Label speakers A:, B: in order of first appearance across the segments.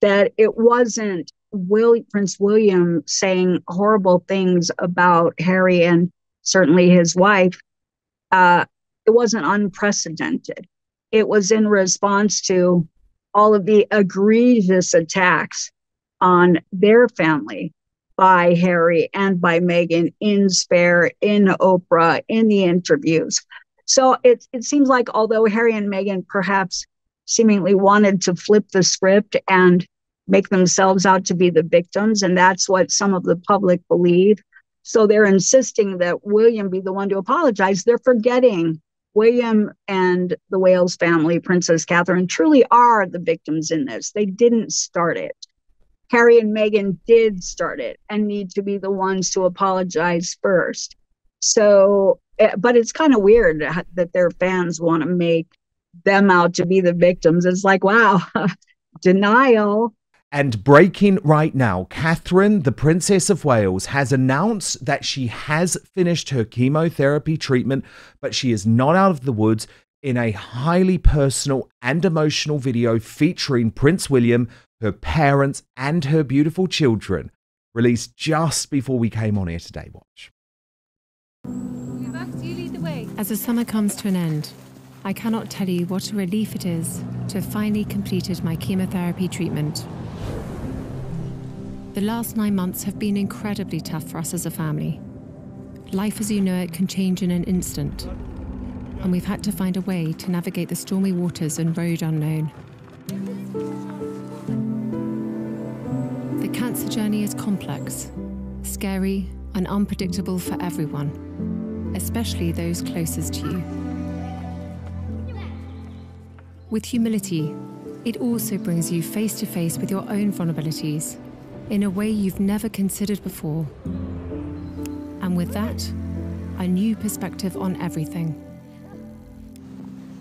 A: that it wasn't Prince William saying horrible things about Harry and certainly his wife. It wasn't unprecedented. It was in response to all of the egregious attacks on their family by Harry and by Meghan in Spare, in Oprah, in the interviews. So it seems like although Harry and Meghan perhaps seemingly wanted to flip the script and make themselves out to be the victims, and that's what some of the public believe. So they're insisting that William be the one to apologize. They're forgetting William and the Wales family, Princess Catherine, truly are the victims in this. They didn't start it. Harry and Meghan did start it and need to be the ones to apologize first. So, but it's kind of weird that their fans want to make them out to be the victims. It's like, wow, denial.
B: And breaking right now, Catherine, the Princess of Wales, has announced that she has finished her chemotherapy treatment, but she is not out of the woods in a highly personal and emotional video featuring Prince William, her parents, and her beautiful children, released just before we came on here today. Watch.
C: As the summer comes to an end, I cannot tell you what a relief it is to have finally completed my chemotherapy treatment. The last 9 months have been incredibly tough for us as a family. Life as you know it can change in an instant, and we've had to find a way to navigate the stormy waters and road unknown. The cancer journey is complex, scary, and unpredictable for everyone, especially those closest to you. With humility, it also brings you face to face with your own vulnerabilities in a way you've never considered before. And with that, a new perspective on everything.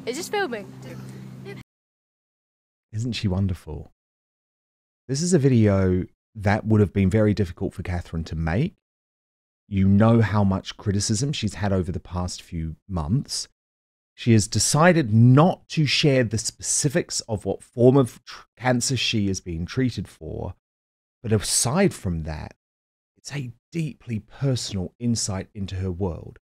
D: Is this filming?
B: Isn't she wonderful? This is a video that would have been very difficult for Catherine to make. You know how much criticism she's had over the past few months. She has decided not to share the specifics of what form of cancer she is being treated for. But aside from that, it's a deeply personal insight into her world.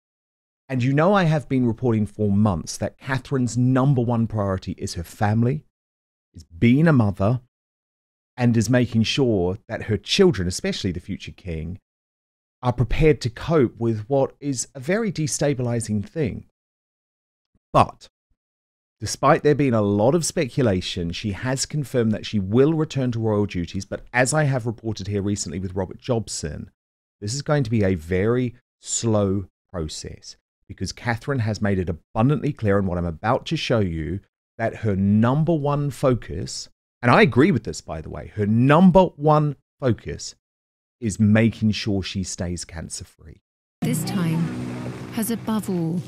B: And you know I have been reporting for months that Catherine's #1 priority is her family, is being a mother, and is making sure that her children, especially the future king, are prepared to cope with what is a very destabilizing thing. But despite there being a lot of speculation, she has confirmed that she will return to royal duties. But as I have reported here recently with Robert Jobson, this is going to be a very slow process because Catherine has made it abundantly clear in what I'm about to show you that her #1 focus, and I agree with this, by the way, her #1 focus is making sure she stays cancer-free.
C: This time has above all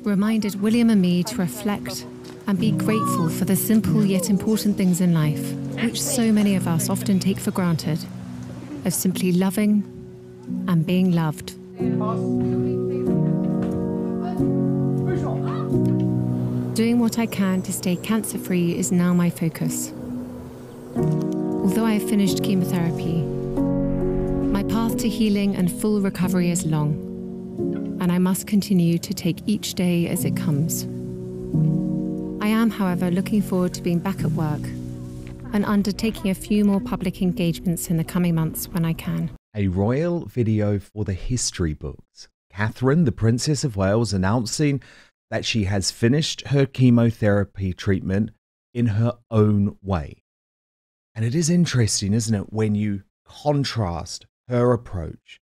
C: reminded William and me to reflect and be grateful for the simple yet important things in life, which so many of us often take for granted, of simply loving and being loved. Doing what I can to stay cancer-free is now my focus. Although I have finished chemotherapy, my path to healing and full recovery is long, and I must continue to take each day as it comes. I am, however, looking forward to being back at work and undertaking a few more public engagements in the coming months when I can.
B: A royal video for the history books. Catherine, the Princess of Wales, announcing that she has finished her chemotherapy treatment in her own way. And it is interesting, isn't it, when you contrast her approach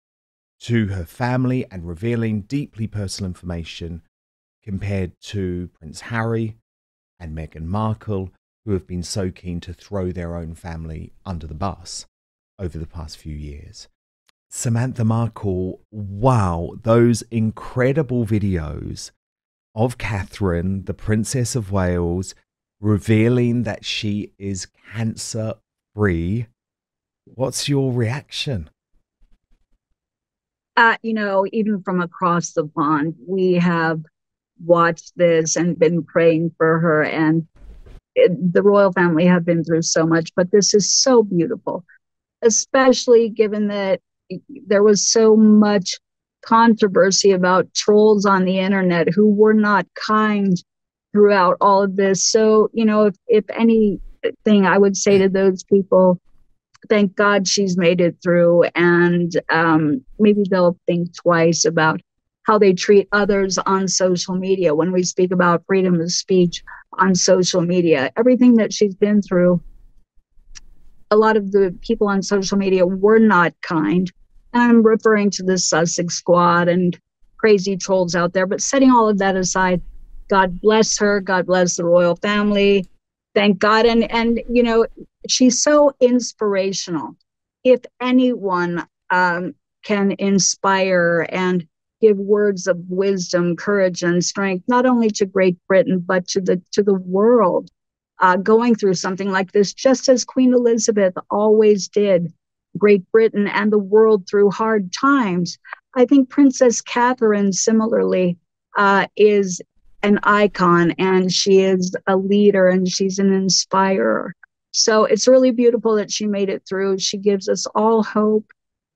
B: to her family and revealing deeply personal information compared to Prince Harry and Meghan Markle, who have been so keen to throw their own family under the bus over the past few years. Samantha Markle, wow, those incredible videos of Catherine, the Princess of Wales, revealing that she is cancer-free. What's your reaction?
A: Even from across the pond, we have watched this and been praying for her. And the royal family have been through so much, but this is so beautiful, especially given that there was so much controversy about trolls on the internet who were not kind throughout all of this. So, if anything, I would say to those people, thank God she's made it through, and maybe they'll think twice about how they treat others on social media. When we speak about freedom of speech on social media, everything that she's been through, a lot of the people on social media were not kind. And I'm referring to the Sussex squad and crazy trolls out there. But setting all of that aside, God bless her. God bless the royal family. Thank God. And she's so inspirational. If anyone can inspire and give words of wisdom, courage, and strength, not only to Great Britain, but to the world, going through something like this, just as Queen Elizabeth always did Great Britain and the world through hard times. I think Princess Catherine similarly is an icon, and she is a leader, and she's an inspirer. So it's really beautiful that she made it through. She gives us all hope,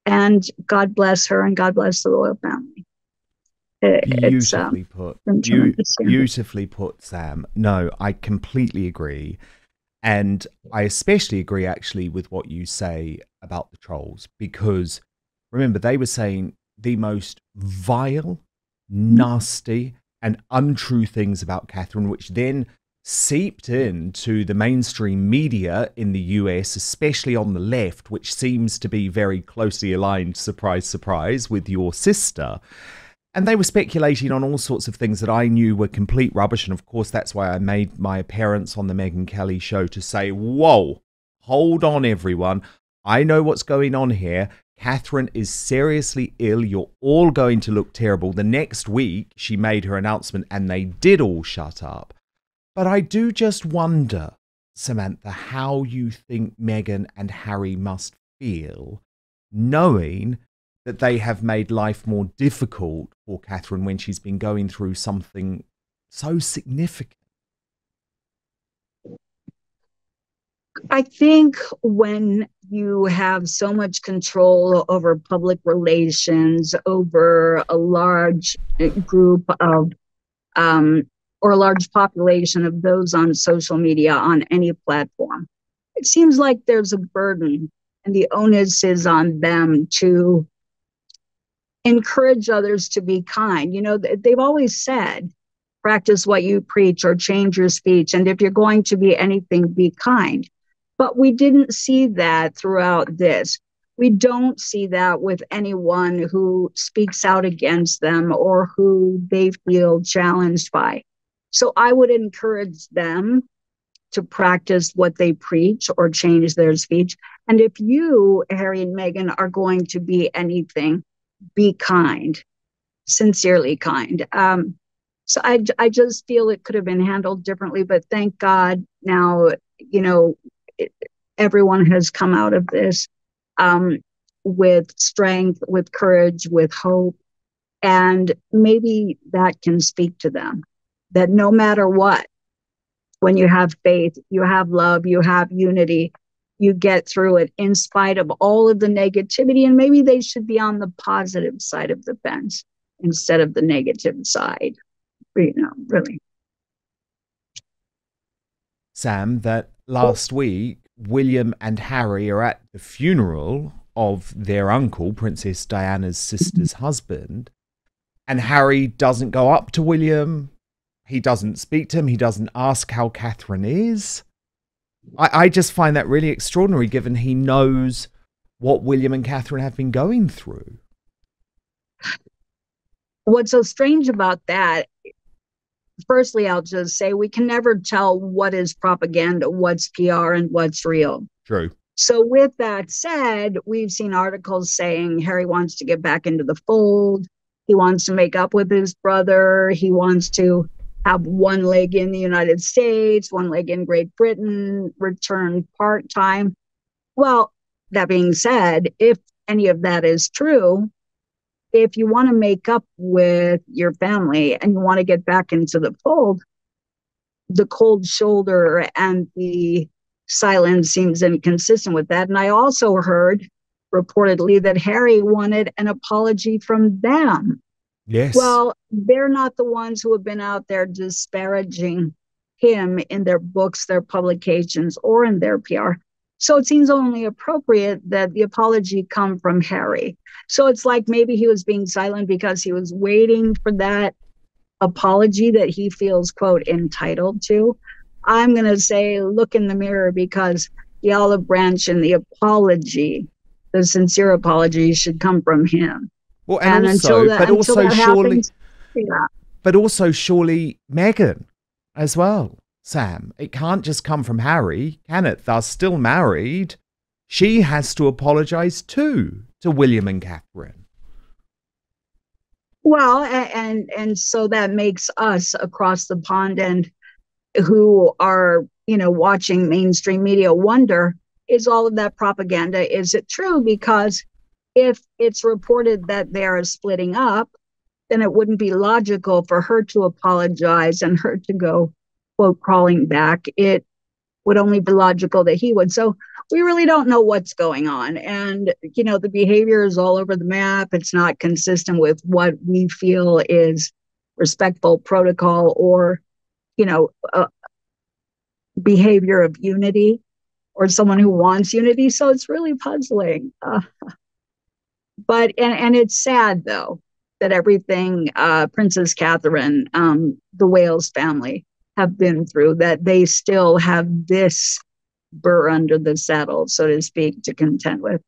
A: and God bless her, and God bless the royal family.
B: Beautifully put. Beautifully put, Sam. No, I completely agree. And I especially agree, actually, with what you say about the trolls, because remember, they were saying the most vile, nasty, and untrue things about Catherine, which then seeped into the mainstream media in the US, especially on the left, which seems to be very closely aligned, surprise, surprise, with your sister. And they were speculating on all sorts of things that I knew were complete rubbish. And of course, that's why I made my appearance on the Meghan Kelly show to say, whoa, hold on, everyone. I know what's going on here. Catherine is seriously ill. You're all going to look terrible. The next week, she made her announcement and they did all shut up. But I do just wonder, Samantha, how you think Meghan and Harry must feel knowing that they have made life more difficult for Catherine when she's been going through something so significant.
A: I think when you have so much control over public relations, over a large group of, or a large population of those on social media, on any platform, it seems like there's a burden, and the onus is on them to encourage others to be kind. They've always said, practice what you preach or change your speech. And if you're going to be anything, be kind. But we didn't see that throughout this. We don't see that with anyone who speaks out against them or who they feel challenged by. So I would encourage them to practice what they preach or change their speech. And if you, Harry and Meghan, are going to be anything, be kind, sincerely kind. So I just feel it could have been handled differently, but thank God now, everyone has come out of this with strength, with courage, with hope. And maybe that can speak to them, that no matter what, when you have faith, you have love, you have unity, you get through it in spite of all of the negativity. And maybe they should be on the positive side of the fence instead of the negative side, really.
B: Sam, that last week, William and Harry are at the funeral of their uncle, Princess Diana's sister's husband. And Harry doesn't go up to William. He doesn't speak to him. He doesn't ask how Catherine is. I just find that really extraordinary, given he knows what William and Catherine have been going through.
A: What's so strange about that, firstly, I'll just say we can never tell what is propaganda, what's PR, and what's real.
B: True.
A: So with that said, we've seen articles saying Harry wants to get back into the fold. He wants to make up with his brother. He wants to have one leg in the United States, one leg in Great Britain, return part-time. Well, that being said, if any of that is true, if you want to make up with your family and you want to get back into the fold, the cold shoulder and the silence seems inconsistent with that. And I also heard reportedly that Harry wanted an apology from them.
B: Yes.
A: Well, they're not the ones who have been out there disparaging him in their books, their publications, or in their PR. So it seems only appropriate that the apology come from Harry. So it's like maybe he was being silent because he was waiting for that apology that he feels, quote, entitled to. I'm going to say, look in the mirror, because the olive branch and the apology, the sincere apology, should come from him.
B: Well, and also, but also surely Meghan as well, Sam. It can't just come from Harry, can it? They're still married. She has to apologize too to William and Catherine.
A: Well, and so that makes us across the pond and who are, watching mainstream media wonder, is all of that propaganda, is it true? Because if it's reported that they are splitting up, then it wouldn't be logical for her to apologize and her to go, quote, crawling back. It would only be logical that he would. So we really don't know what's going on. And, the behavior is all over the map. It's not consistent with what we feel is respectful protocol or, behavior of unity or someone who wants unity. So it's really puzzling. But it's sad, though, that everything Princess Catherine, the Wales family have been through, that they still have this burr under the saddle, so to speak, to contend with.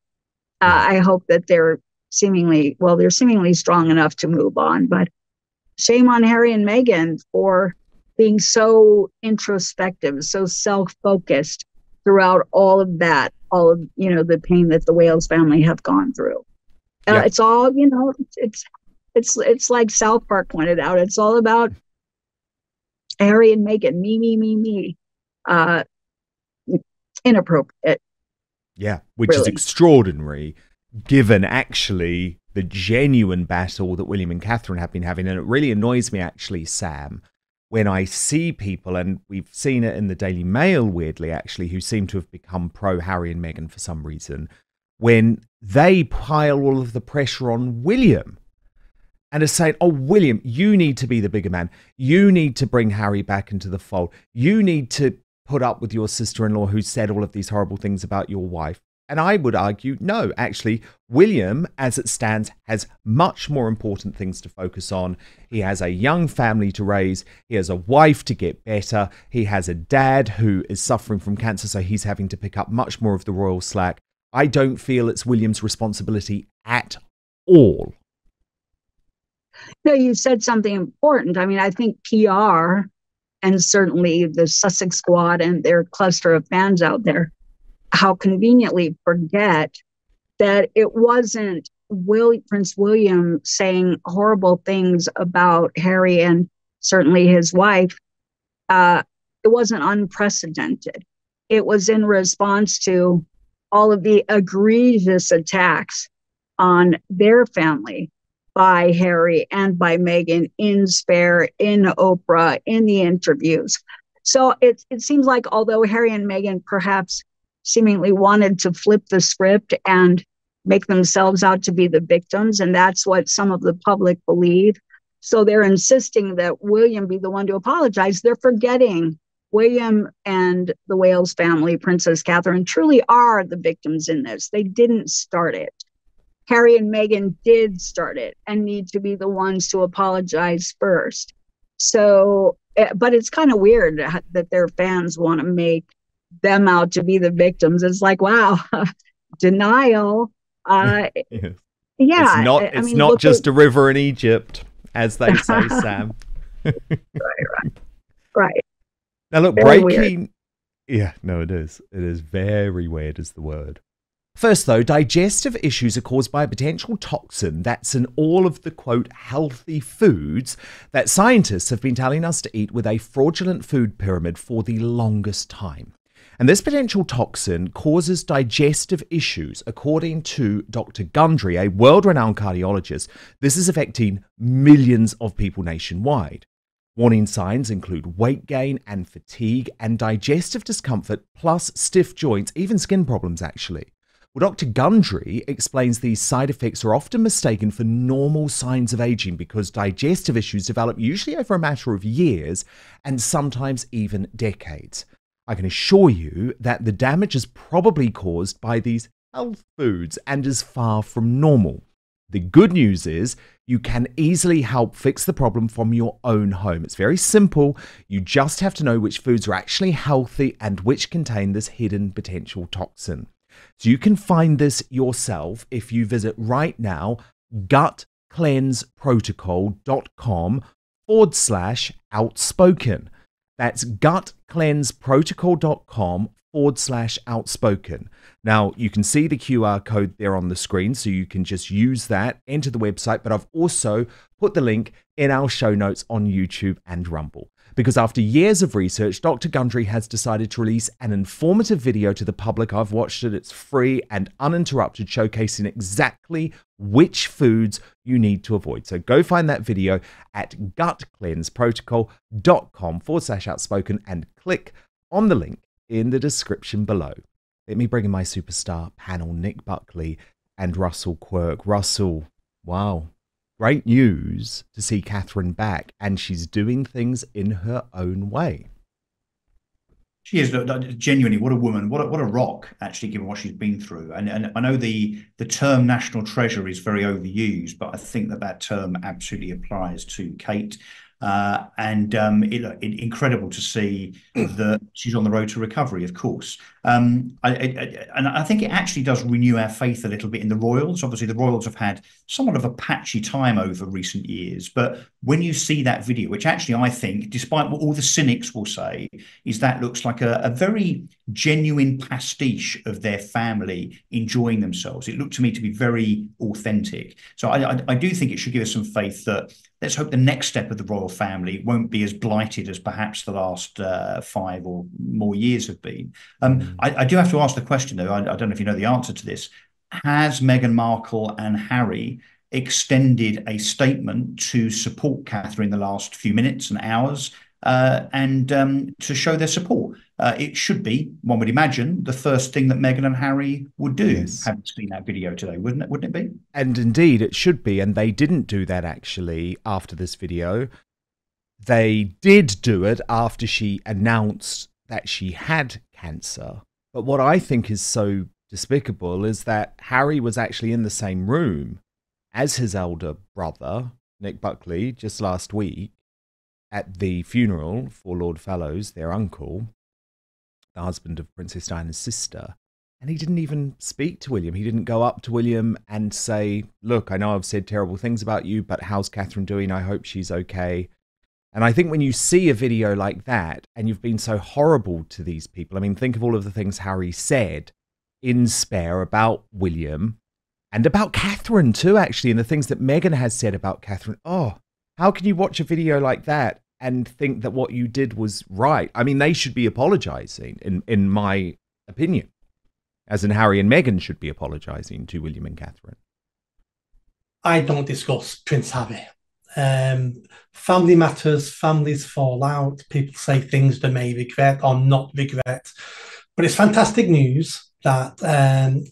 A: I hope that they're seemingly strong enough to move on. But shame on Harry and Meghan for being so introspective, so self-focused throughout all of that, all of, the pain that the Wales family have gone through. It's all, it's like South Park pointed out, it's all about Harry and Meghan, me. Inappropriate.
B: Yeah, which is extraordinary, given actually the genuine battle that William and Catherine have been having. And it really annoys me, actually, Sam, when I see people, and we've seen it in the Daily Mail, weirdly, actually, who seem to have become pro-Harry and Meghan for some reason, when they pile all of the pressure on William and are saying, oh, William, you need to be the bigger man. You need to bring Harry back into the fold. You need to put up with your sister-in-law who said all of these horrible things about your wife. And I would argue, no, actually, William, as it stands, has much more important things to focus on. He has a young family to raise. He has a wife to get better. He has a dad who is suffering from cancer, so he's having to pick up much more of the royal slack. I don't feel it's William's responsibility at all.
A: No, you said something important. I mean, I think PR and certainly the Sussex squad and their cluster of fans out there, how conveniently forget that it wasn't Prince William saying horrible things about Harry and certainly his wife. It wasn't unprecedented. It was in response to all of the egregious attacks on their family by Harry and by Meghan in Spare, in Oprah, in the interviews. So it seems like although Harry and Meghan perhaps seemingly wanted to flip the script and make themselves out to be the victims, and that's what some of the public believe. So they're insisting that William be the one to apologize. They're forgetting William and the Wales family, Princess Catherine, truly are the victims in this. They didn't start it. Harry and Meghan did start it and need to be the ones to apologize first. So, but it's kind of weird that their fans want to make them out to be the victims. It's like, wow, denial.
B: Yes.
A: Yeah.
B: It's not just a river in Egypt, as they say, Sam.
A: Right.
B: Now look,
A: very
B: breaking.
A: Weird.
B: Yeah, no, it is. It is very weird is the word. First, though, digestive issues are caused by a potential toxin that's in all of the, quote, healthy foods that scientists have been telling us to eat with a fraudulent food pyramid for the longest time. And this potential toxin causes digestive issues, according to Dr. Gundry, a world-renowned cardiologist. This is affecting millions of people nationwide. Warning signs include weight gain and fatigue and digestive discomfort, plus stiff joints, even skin problems, actually. Well, Dr. Gundry explains these side effects are often mistaken for normal signs of aging because digestive issues develop usually over a matter of years and sometimes even decades. I can assure you that the damage is probably caused by these health foods and is far from normal. The good news is you can easily help fix the problem from your own home. It's very simple. You just have to know which foods are actually healthy and which contain this hidden potential toxin. So you can find this yourself if you visit right now gutcleanseprotocol.com/outspoken. That's gutcleanseprotocol.com/outspoken. Now, you can see the QR code there on the screen, so you can just use that, enter the website, but I've also put the link in our show notes on YouTube and Rumble. Because after years of research, Dr. Gundry has decided to release an informative video to the public. I've watched it. It's free and uninterrupted, showcasing exactly which foods you need to avoid. So go find that video at gutcleanseprotocol.com/outspoken and click on the link in the description below. Let me bring in my superstar panel, Nick Buckley and Russell Quirk. Russell, wow. Great news to see Catherine back, and she's doing things in her own way.
E: She is, genuinely, what a woman, what a rock, actually, given what she's been through. And I know the term national treasure is very overused, but I think that term absolutely applies to Kate. Incredible to see that she's on the road to recovery, of course. And I think it actually does renew our faith a little bit in the royals. Obviously, the royals have had somewhat of a patchy time over recent years. But when you see that video, which actually I think, despite what all the cynics will say, is that looks like a very genuine pastiche of their family enjoying themselves. It looked to me to be very authentic. So I do think it should give us some faith that let's hope the next step of the royal family won't be as blighted as perhaps the last 5 or more years have been. I do have to ask the question, though. I don't know if you know the answer to this. Has Meghan Markle and Harry extended a statement to support Catherine in the last few minutes and hours and to show their support? It should be, one would imagine, the first thing that Meghan and Harry would do. Yes. Having seen that video today, wouldn't it be?
B: And indeed, it should be. And they didn't do that, actually, after this video. They did do it after she announced that she had cancer. But what I think is so despicable is that Harry was actually in the same room as his elder brother, Nick Buckley, just last week at the funeral for Lord Fallows, their uncle, the husband of Princess Diana's sister. And he didn't even speak to William. He didn't go up to William and say, look, I know I've said terrible things about you, but how's Catherine doing? I hope she's okay. And I think when you see a video like that and you've been so horrible to these people, I mean, think of all of the things Harry said in Spare about William and about Catherine too, actually, and the things that Meghan has said about Catherine. Oh, how can you watch a video like that and think that what you did was right? I mean, they should be apologizing, in my opinion, as in Harry and Meghan should be apologizing to William and Catherine.
F: I don't discuss Prince Harry. Family matters, families fall out, people say things they may regret or not regret. But it's fantastic news that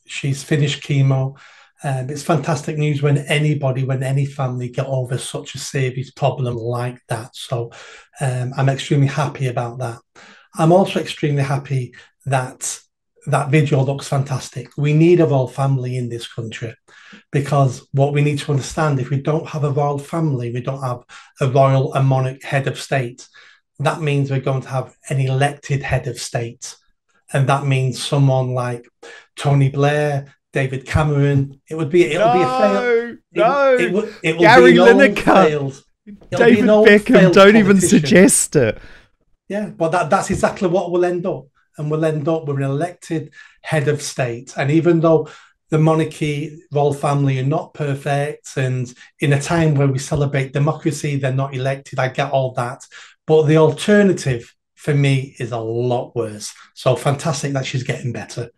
F: she's finished chemo. It's fantastic news when any family get over such a serious problem like that. So I'm extremely happy about that. I'm also extremely happy that that video looks fantastic. We need a royal family in this country, because what we need to understand, if we don't have a royal family, we don't have a royal and monarch head of state, that means we're going to have an elected head of state. And that means someone like Tony Blair, David Cameron. It would be a fail. It will
B: Gary
F: be
B: Lineker, David Beckham. Don't even suggest it.
F: Yeah, but that's exactly what we'll end up. And we'll end up with an elected head of state. And even though the monarchy, royal family are not perfect, and in a time where we celebrate democracy, they're not elected, I get all that. But the alternative for me is a lot worse. So fantastic that she's getting better.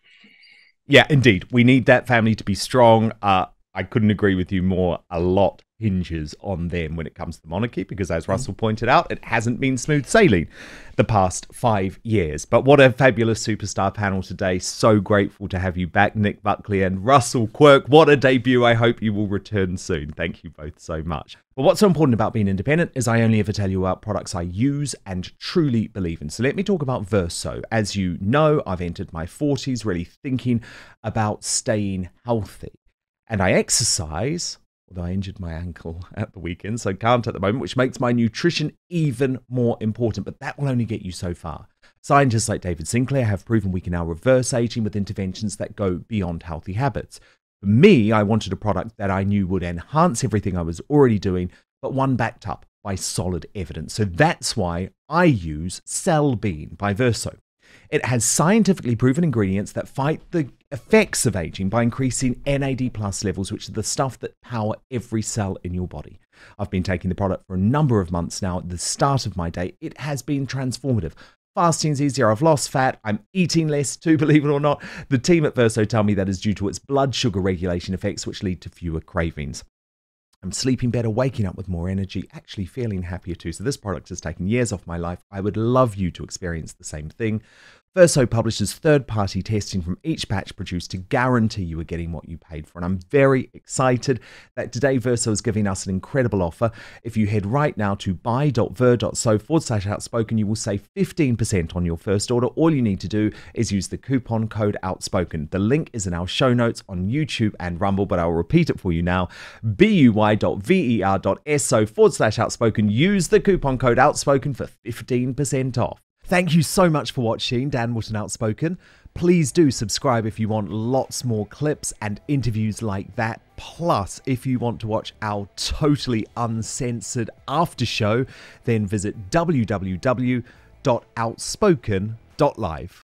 B: Yeah, indeed. We need that family to be strong. I couldn't agree with you more. A lot hinges on them when it comes to the monarchy, because as Russell pointed out, it hasn't been smooth sailing the past 5 years. But what a fabulous superstar panel today. So grateful to have you back, Nick Buckley and Russell Quirk. What a debut. I hope you will return soon. Thank you both so much. But what's so important about being independent is I only ever tell you about products I use and truly believe in. So let me talk about Verso. As you know, I've entered my 40s really thinking about staying healthy. And I exercise, although I injured my ankle at the weekend, so can't at the moment, which makes my nutrition even more important. But that will only get you so far. Scientists like David Sinclair have proven we can now reverse aging with interventions that go beyond healthy habits. For me, I wanted a product that I knew would enhance everything I was already doing, but one backed up by solid evidence. So that's why I use Cellbean by Verso. It has scientifically proven ingredients that fight the effects of aging by increasing NAD+ levels, which are the stuff that power every cell in your body. I've been taking the product for a number of months now. At the start of my day, it has been transformative. Fasting's easier, I've lost fat, I'm eating less too, believe it or not. The team at Verso tell me that is due to its blood sugar regulation effects, which lead to fewer cravings. I'm sleeping better, waking up with more energy, actually feeling happier too. So this product has taken years off my life. I would love you to experience the same thing. Verso publishes third-party testing from each batch produced to guarantee you are getting what you paid for. And I'm very excited that today Verso is giving us an incredible offer. If you head right now to buy.ver.so/outspoken, you will save 15% on your first order. All you need to do is use the coupon code outspoken. The link is in our show notes on YouTube and Rumble, but I'll repeat it for you now. buy.ver.so/outspoken. Use the coupon code outspoken for 15% off. Thank you so much for watching Dan Wootton Outspoken. Please do subscribe if you want lots more clips and interviews like that. Plus, if you want to watch our totally uncensored after show, then visit www.outspoken.live.